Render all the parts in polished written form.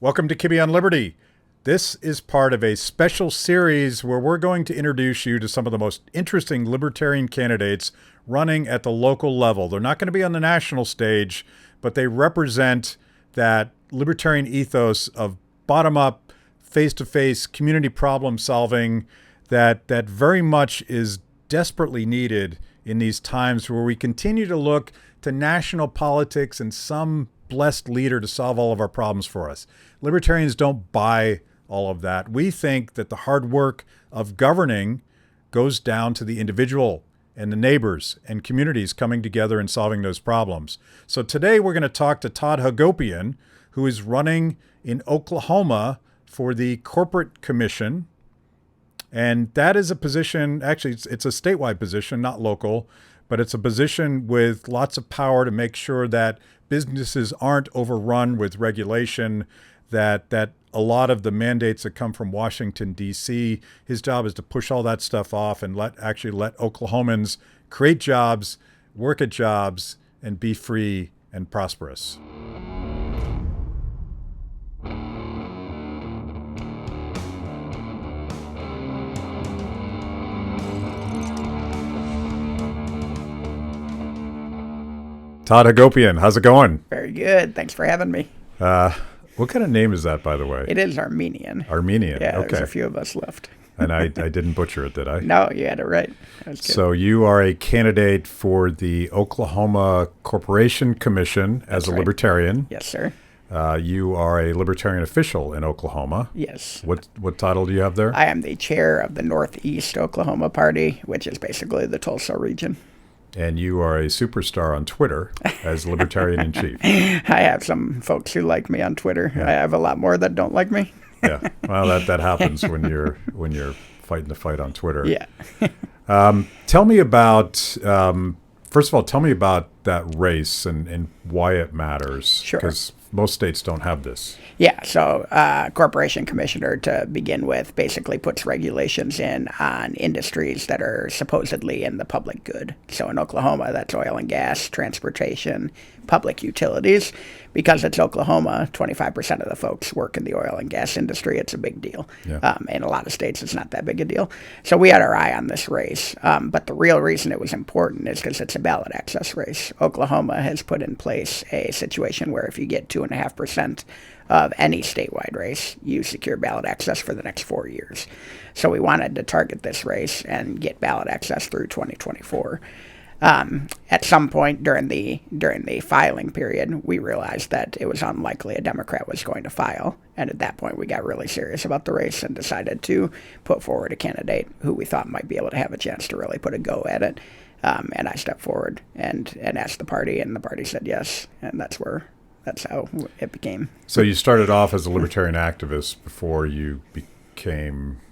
Welcome to Kibbe on Liberty. This is part of a special series where we're going to introduce you to some of the most interesting libertarian candidates running at the local level. They're not going to be on the national stage, but they represent that libertarian ethos of bottom-up, face-to-face community problem solving that very much is desperately needed in these times where we continue to look to national politics and some blessed leader to solve all of our problems for us. Libertarians don't buy all of that. We think that the hard work of governing goes down to the individual and the neighbors and communities coming together and solving those problems. So today we're going to talk to Todd Hagopian, who is running in Oklahoma for the Corporate Commission. And that is a position, actually it's a statewide position, not local, but it's a position with lots of power to make sure that businesses aren't overrun with regulation, that a lot of the mandates that come from Washington, D.C., his job is to push all that stuff off and let Oklahomans create jobs, work at jobs, and be free and prosperous. Todd Hagopian, how's it going? Very good. Thanks for having me. What kind of name is that, by the way? It is Armenian. Armenian, Yeah, okay. There's a few of us left. And I didn't butcher it, did I? No, you had it right. That was good. So you are a candidate for the Oklahoma Corporation Commission as a right. Libertarian. Yes, sir. You are a Libertarian official in Oklahoma. Yes. What title do you have there? I am the chair of the Northeast Oklahoma Party, which is basically the Tulsa region. And you are a superstar on Twitter as Libertarian in Chief. I have some folks who like me on Twitter. Yeah. I have a lot more that don't like me. Yeah. Well, that happens when you're fighting the fight on Twitter. Yeah. Tell me about first of all, tell me about that race and why it matters. Sure. Because most states don't have this. Yeah, so corporation commissioner, to begin with, basically puts regulations in on industries that are supposedly in the public good. So in Oklahoma, that's oil and gas, transportation, public utilities. Because it's Oklahoma, 25% of the folks work in the oil and gas industry. It's a big deal. Yeah. In a lot of states, it's not that big a deal. So we had our eye on this race. But the real reason it was important is because it's a ballot access race. Oklahoma has put in place a situation where if you get 2.5% of any statewide race, you secure ballot access for the next 4 years. So we wanted to target this race and get ballot access through 2024. At some point during the filing period, we realized that it was unlikely a Democrat was going to file. And at that point, we got really serious about the race and decided to put forward a candidate who we thought might be able to have a chance to really put a go at it. And I stepped forward and asked the party, and the party said yes. And that's how it became. So you started off as a libertarian activist before you became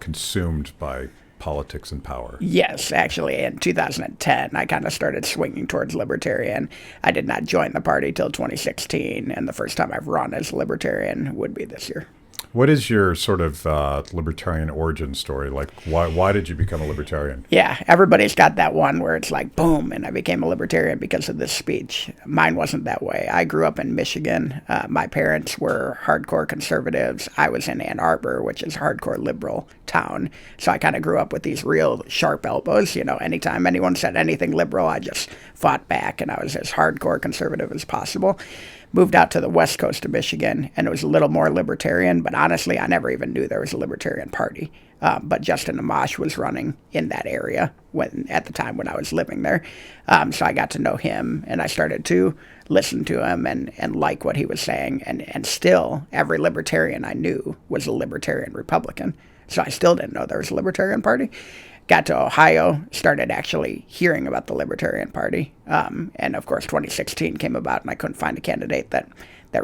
consumed by politics and power. Yes, actually, in 2010, I kind of started swinging towards Libertarian. I did not join the party till 2016, and the first time I've run as Libertarian would be this year. What is your sort of libertarian origin story? Like, why did you become a libertarian? Yeah, everybody's got that one where it's like, boom, and I became a libertarian because of this speech. Mine wasn't that way. I grew up in Michigan. My parents were hardcore conservatives. I was in Ann Arbor, which is a hardcore liberal town. So I kind of grew up with these real sharp elbows. You know, anytime anyone said anything liberal, I just fought back, and I was as hardcore conservative as possible. Moved out to the west coast of Michigan, and it was a little more libertarian, but honestly, I never even knew there was a Libertarian Party. But Justin Amash was running in that area at the time when I was living there. So I got to know him, and I started to listen to him and like what he was saying. And still, every Libertarian I knew was a Libertarian Republican. So I still didn't know there was a Libertarian Party. Got to Ohio, started actually hearing about the Libertarian Party. And of course, 2016 came about, and I couldn't find a candidate that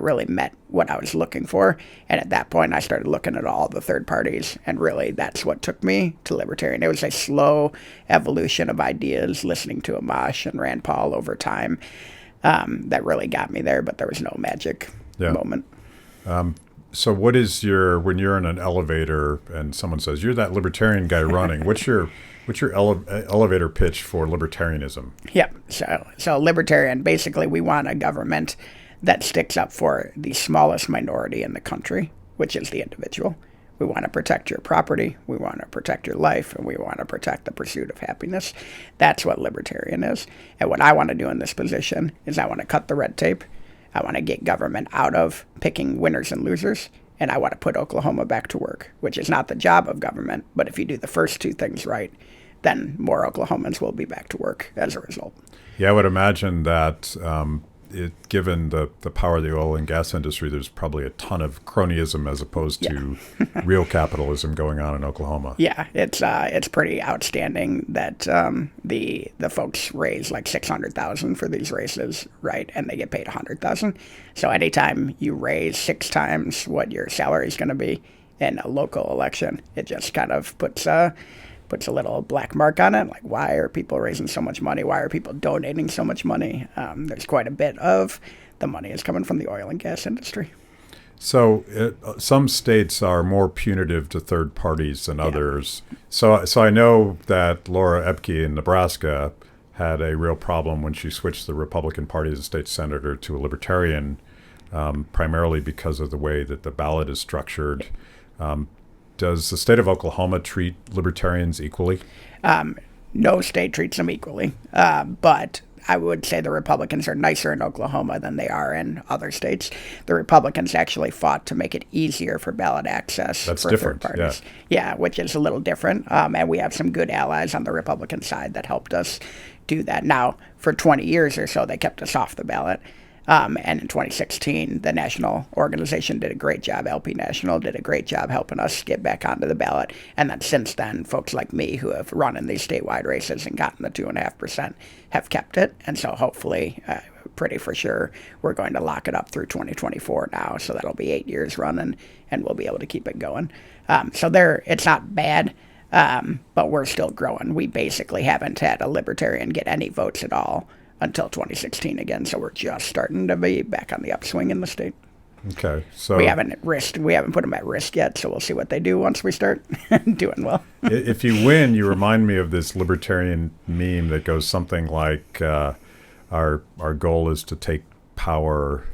really met what I was looking for. And at that point, I started looking at all the third parties, and really that's what took me to Libertarian. It was a slow evolution of ideas, listening to Amash and Rand Paul over time, that really got me there, but there was no magic moment. So what is when you're in an elevator and someone says, you're that libertarian guy running, what's your elevator pitch for libertarianism? Yeah, so libertarian, basically we want a government that sticks up for the smallest minority in the country, which is the individual. We want to protect your property, we want to protect your life, and we want to protect the pursuit of happiness. That's what libertarian is. And what I want to do in this position is I want to cut the red tape. I want to get government out of picking winners and losers, and I want to put Oklahoma back to work, which is not the job of government, but if you do the first two things right, then more Oklahomans will be back to work as a result. Yeah, I would imagine that given the power of the oil and gas industry, there's probably a ton of cronyism as opposed to real capitalism going on in Oklahoma. Yeah, it's pretty outstanding that the folks raise like $600,000 for these races, right? And they get paid $100,000. So anytime you raise 6 times what your salary is going to be in a local election, it just kind of puts a little black mark on it. Like, why are people raising so much money? Why are people donating so much money? There's quite a bit of the money is coming from the oil and gas industry. So some states are more punitive to third parties than others. So I know that Laura Epke in Nebraska had a real problem when she switched the Republican Party as a state senator to a Libertarian, primarily because of the way that the ballot is structured. Does the state of Oklahoma treat libertarians equally? No state treats them equally, but I would say the Republicans are nicer in Oklahoma than they are in other states. The Republicans actually fought to make it easier for ballot access for third parties. Yeah, which is a little different, and we have some good allies on the Republican side that helped us do that. Now, for 20 years or so, they kept us off the ballot. And in 2016, the national organization did a great job. LP National did a great job helping us get back onto the ballot. And then since then, folks like me who have run in these statewide races and gotten the 2.5% have kept it. And so hopefully, pretty for sure, we're going to lock it up through 2024 now. So that'll be 8 years running, and we'll be able to keep it going. So it's not bad, but we're still growing. We basically haven't had a libertarian get any votes at all until 2016 again, so we're just starting to be back on the upswing in the state. Okay, so we haven't put them at risk yet, so we'll see what they do once we start doing well. If you win, you remind me of this libertarian meme that goes something like, "Our goal is to take power."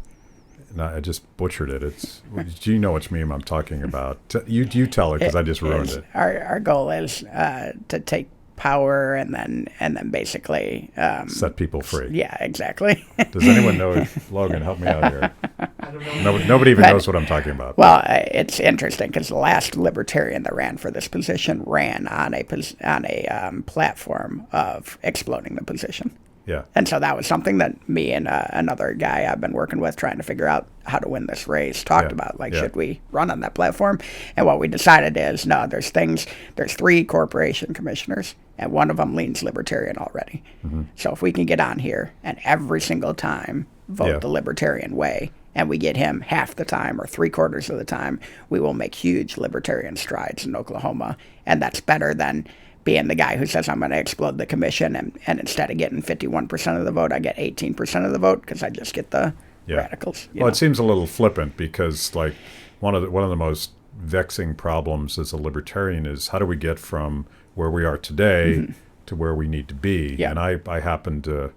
No, I just butchered it. Do you know which meme I'm talking about? You tell it because I just ruined it. Our goal is to take power and then basically set people free. Yeah, exactly. Does anyone know? Logan, help me out here. I don't know. Nobody even knows what I'm talking about. Well, it's interesting because the last libertarian that ran for this position ran on a platform of exploding the position. Yeah. And so that was something that me and another guy I've been working with trying to figure out how to win this race talked about. Like, should we run on that platform? And what we decided is, no, there's 3 corporation commissioners, and one of them leans libertarian already. Mm-hmm. So if we can get on here and every single time vote the libertarian way, and we get him half the time or 3/4 of the time, we will make huge libertarian strides in Oklahoma. And that's better than being the guy who says I'm going to explode the commission, and instead of getting 51% of the vote, I get 18% of the vote because I just get the radicals. Well, it seems a little flippant because like one of the most vexing problems as a libertarian is how do we get from where we are today to where we need to be? Yeah. And I happen to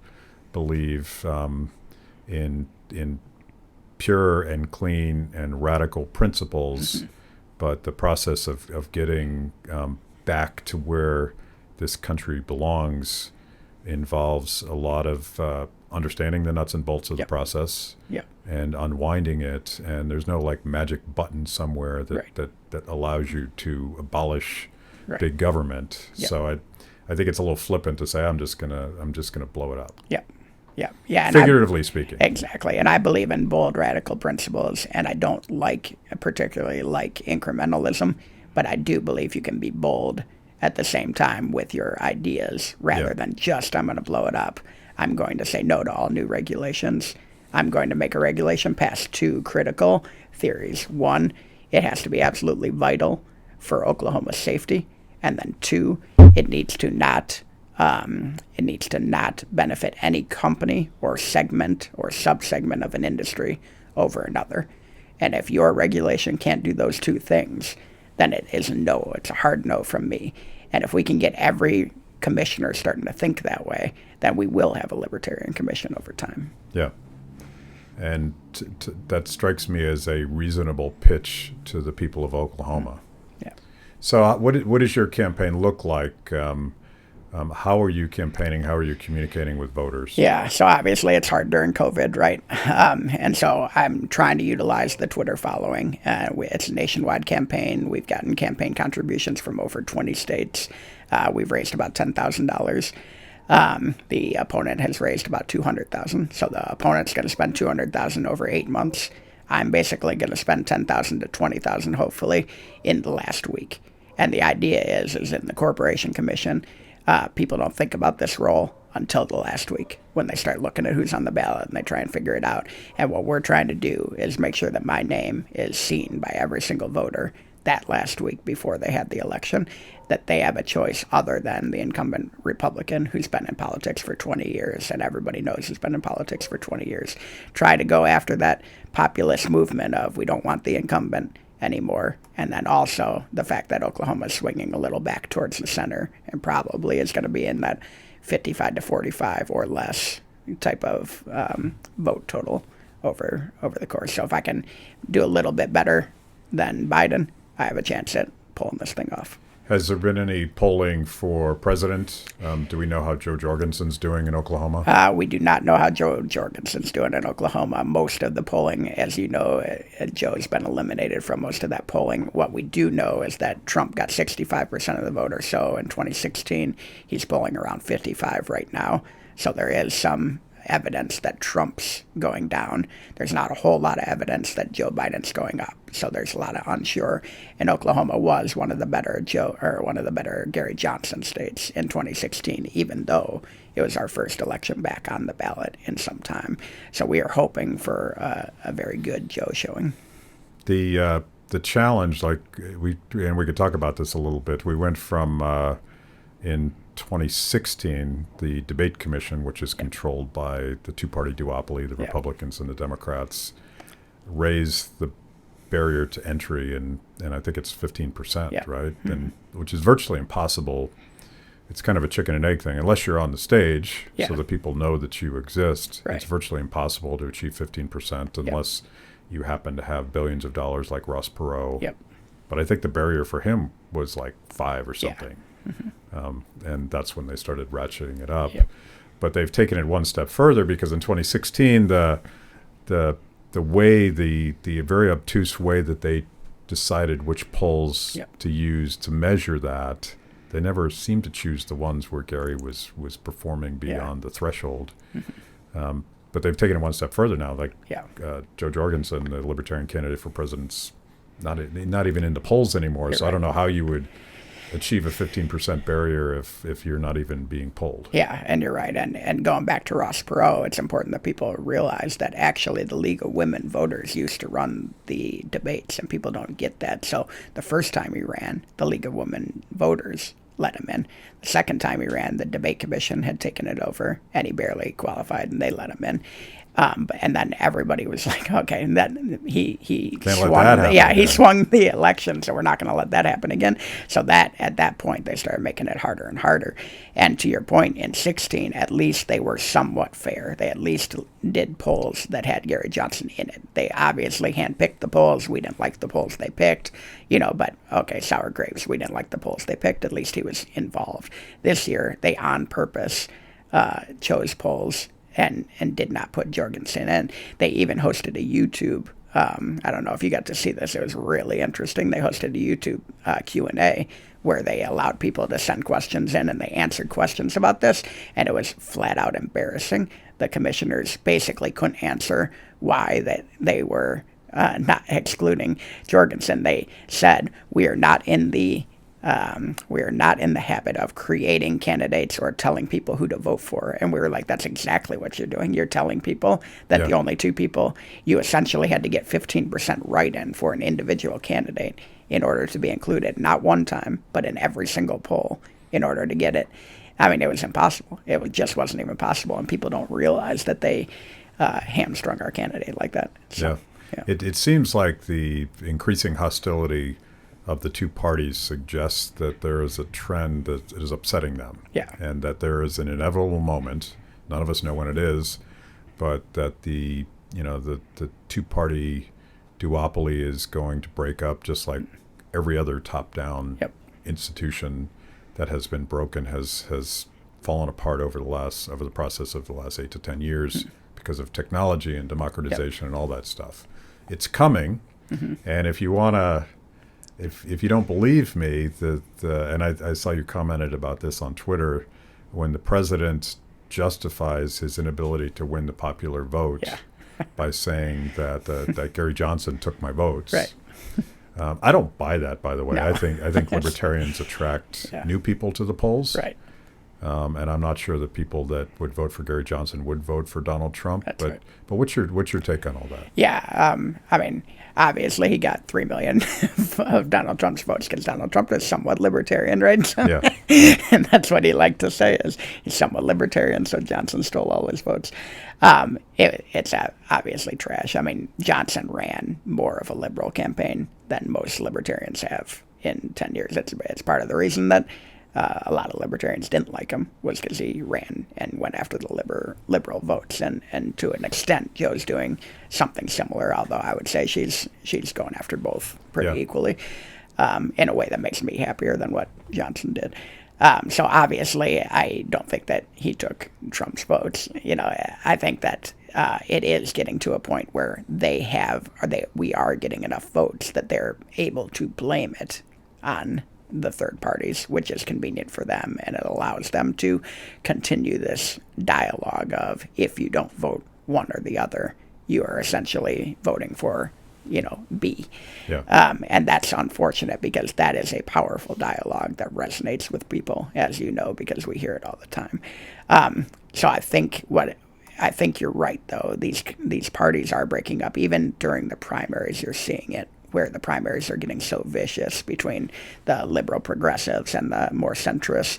believe in pure and clean and radical principles, but the process of getting back to where this country belongs involves a lot of understanding the nuts and bolts of the process and unwinding it. And there's no like magic button somewhere that allows you to abolish big government. So I think it's a little flippant to say I'm just gonna blow it up. Yeah. Figuratively speaking. Exactly. And I believe in bold radical principles, and I don't particularly like incrementalism. But I do believe you can be bold at the same time with your ideas rather than just, I'm going to blow it up. I'm going to say no to all new regulations. I'm going to make a regulation pass 2 critical theories. 1, it has to be absolutely vital for Oklahoma's safety. And then 2, it needs to not benefit any company or segment or subsegment of an industry over another. And if your regulation can't do those 2 things, then it is a no. It's a hard no from me. And if we can get every commissioner starting to think that way, then we will have a libertarian commission over time. Yeah. And that strikes me as a reasonable pitch to the people of Oklahoma. Yeah. So what does your campaign look like? How are you campaigning? How are you communicating with voters? Yeah, so obviously it's hard during COVID, right? And so I'm trying to utilize the Twitter following. It's a nationwide campaign. We've gotten campaign contributions from over 20 states. We've raised about $10,000. The opponent has raised about $200,000. So the opponent's going to spend $200,000 over 8 months. I'm basically going to spend $10,000 to $20,000, hopefully, in the last week. And the idea is in the Corporation Commission, people don't think about this role until the last week when they start looking at who's on the ballot and they try and figure it out. And what we're trying to do is make sure that my name is seen by every single voter that last week before they had the election, that they have a choice other than the incumbent Republican who's been in politics for 20 years, and everybody knows he's been in politics for 20 years. Try to go after that populist movement of we don't want the incumbent anymore. And then also the fact that Oklahoma is swinging a little back towards the center and probably is going to be in that 55 to 45 or less type of vote total over the course. So if I can do a little bit better than Biden, I have a chance at pulling this thing off. Has there been any polling for president? Do we know how Joe Jorgensen's doing in Oklahoma? We do not know how Joe Jorgensen's doing in Oklahoma. Most of the polling, as you know, Joe's been eliminated from most of that polling. What we do know is that Trump got 65% of the vote or so in 2016. He's polling around 55 right now. So there is some evidence that Trump's going down. There's not a whole lot of evidence that Joe Biden's going up. So there's a lot of unsure. And Oklahoma was one of the better Gary Johnson states in 2016, even though it was our first election back on the ballot in some time. So we are hoping for a very good Joe showing. The challenge, we could talk about this a little bit. We went from in 2016, the debate commission, which is controlled by the two-party duopoly, the Republicans and the Democrats, raised the barrier to entry, and I think it's 15%, right? Mm-hmm. And which is virtually impossible. It's kind of a chicken and egg thing. Unless you're on the stage so that people know that you exist, it's virtually impossible to achieve 15% unless you happen to have billions of dollars like Ross Perot. Yep. But I think the barrier for him was like 5 or something. Yeah. Mm-hmm. And that's when they started ratcheting it up. Yep. But they've taken it one step further because in 2016, the way, the very obtuse way that they decided which polls to use to measure that, they never seemed to choose the ones where Gary was performing beyond the threshold. Mm-hmm. But they've taken it one step further now. Joe Jorgensen, the Libertarian candidate for president's not even in the polls anymore. I don't know how you would achieve a 15% barrier if you're not even being polled. Yeah, and you're right. And going back to Ross Perot, it's important that people realize that actually the League of Women Voters used to run the debates, and people don't get that. So the first time he ran, the League of Women Voters let him in. The second time he ran, the debate commission had taken it over, and he barely qualified, and they let him in. And then everybody was like, okay, and then he swung the election, so we're not going to let that happen again. So that at that point they started making it harder and harder. And to your point, in 2016, at least they were somewhat fair. They at least did polls that had Gary Johnson in it. They obviously handpicked the polls. We didn't like the polls they picked, but okay, sour grapes. We didn't like the polls they picked. At least he was involved. This year, they on purpose chose polls and did not put Jorgensen in. They even hosted a YouTube. I don't know if you got to see this. It was really interesting. They hosted a YouTube Q&A where they allowed people to send questions in, and they answered questions about this, and it was flat out embarrassing. The commissioners basically couldn't answer why they were not excluding Jorgensen. They said, we are not in the habit of creating candidates or telling people who to vote for. And we were like, that's exactly what you're doing. You're telling people that the only two people, you essentially had to get 15% write-in for an individual candidate in order to be included, not one time, but in every single poll in order to get it. I mean, it was impossible. It just wasn't even possible. And people don't realize that they hamstrung our candidate like that. So, It seems like the increasing hostility of the two parties suggests that there is a trend that is upsetting them. And that there is an inevitable moment, none of us know when it is, but that the the two-party duopoly is going to break up, just like every other top-down institution that has been broken has fallen apart over the process of the last 8 to 10 years because of technology and democratization and all that stuff. It's coming, and if you want to, if you don't believe me, and I saw you commented about this on Twitter, when the president justifies his inability to win the popular vote by saying that Gary Johnson took my votes. Right. I don't buy that, by the way. No. I think libertarians attract new people to the polls. Right. And I'm not sure that people that would vote for Gary Johnson would vote for Donald Trump. That's but right. but what's your take on all that? Yeah, I mean, obviously he got 3 million of Donald Trump's votes because Donald Trump is somewhat libertarian, right? So, Yeah. and that's what he liked to say is he's somewhat libertarian, so Johnson stole all his votes. It's obviously trash. I mean, Johnson ran more of a liberal campaign than most libertarians have in 10 years. It's part of the reason that a lot of libertarians didn't like him was because he ran and went after the liberal votes, and to an extent, Joe's doing something similar. Although I would say she's going after both pretty equally, in a way that makes me happier than what Johnson did. So obviously, I don't think that he took Trump's votes. I think that it is getting to a point where we are getting enough votes that they're able to blame it on the third parties, which is convenient for them, and it allows them to continue this dialogue of, if you don't vote one or the other, you are essentially voting for, B. Yeah. And that's unfortunate because that is a powerful dialogue that resonates with people, as you know, because we hear it all the time. So I think you're right, though. These parties are breaking up. Even during the primaries, you're seeing it, where the primaries are getting so vicious between the liberal progressives and the more centrists,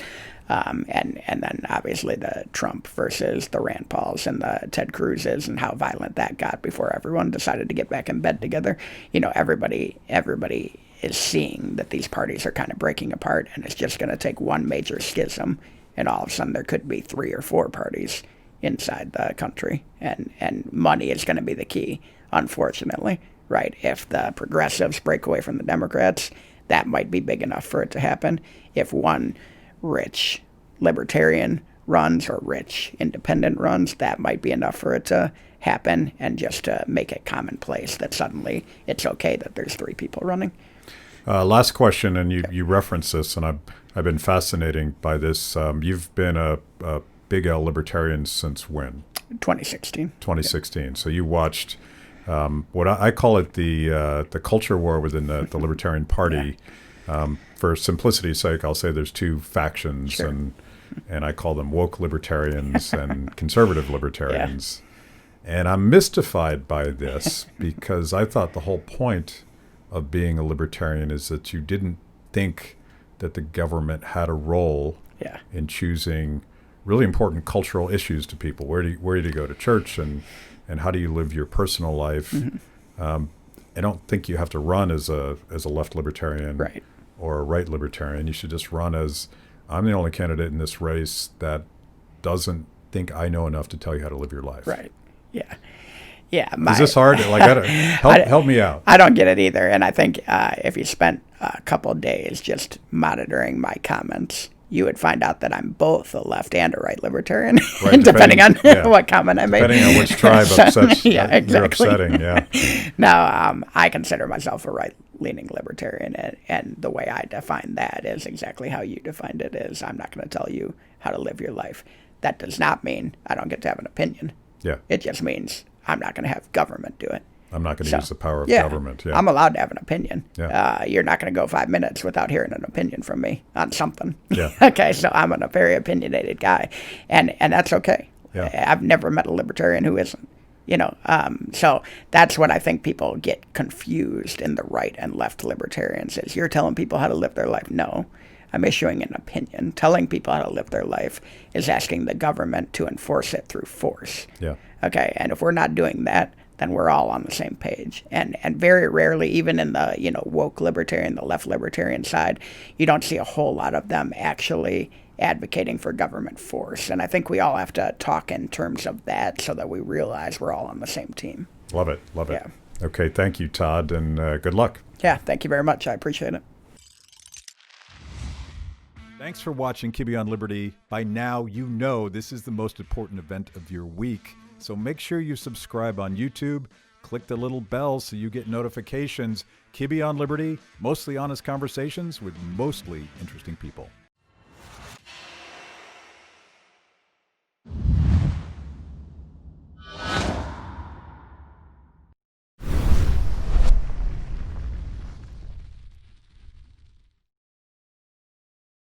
and then obviously the Trump versus the Rand Pauls and the Ted Cruzes, and how violent that got before everyone decided to get back in bed together. Everybody is seeing that these parties are kind of breaking apart, and it's just going to take one major schism, and all of a sudden there could be 3 or 4 parties inside the country, and money is going to be the key, unfortunately. Right, if the progressives break away from the Democrats, that might be big enough for it to happen. If one rich libertarian runs or rich independent runs, that might be enough for it to happen, and just to make it commonplace that suddenly it's okay that there's 3 people running. Last question, and you referenced this, and I've been fascinated by this. You've been a big L libertarian since when? 2016. 2016. Yeah. So you watched what I call it the culture war within the Libertarian Party. For simplicity's sake, I'll say there's 2 factions, Sure. and I call them woke libertarians and conservative libertarians. And I'm mystified by this because I thought the whole point of being a libertarian is that you didn't think that the government had a role in choosing really important cultural issues to people. Where do you go to church, and how do you live your personal life? I don't think you have to run as a left libertarian or a right libertarian. You should just run as, I'm the only candidate in this race that doesn't think I know enough to tell you how to live your life. Right. Yeah. Yeah. Is this hard? Help me out. I don't get it either. And I think if you spent a couple of days just monitoring my comments, you would find out that I'm both a left and a right libertarian, right, depending on what comment I made. Depending on which tribe upsets you're upsetting, Now, I consider myself a right-leaning libertarian, and the way I define that is exactly how you defined it, is I'm not going to tell you how to live your life. That does not mean I don't get to have an opinion. Yeah. It just means I'm not going to have government do it. I'm not going to use the power of government. Yeah. I'm allowed to have an opinion. Yeah. You're not going to go 5 minutes without hearing an opinion from me on something. Yeah. Okay, so I'm a very opinionated guy, and that's okay. Yeah. I've never met a libertarian who isn't. So that's what I think people get confused in the right and left libertarians is, you're telling people how to live their life. No, I'm issuing an opinion. Telling people how to live their life is asking the government to enforce it through force. Yeah. Okay, and if we're not doing that, then we're all on the same page. And very rarely, even in the woke libertarian, the left libertarian side, you don't see a whole lot of them actually advocating for government force. And I think we all have to talk in terms of that so that we realize we're all on the same team. Love it. Love it. Yeah. Okay. Thank you, Todd, and good luck. Yeah. Thank you very much. I appreciate it. Thanks for watching Kibbe on Liberty. By now, you know this is the most important event of your week. So make sure you subscribe on YouTube. Click the little bell so you get notifications. Kibbe on Liberty, mostly honest conversations with mostly interesting people.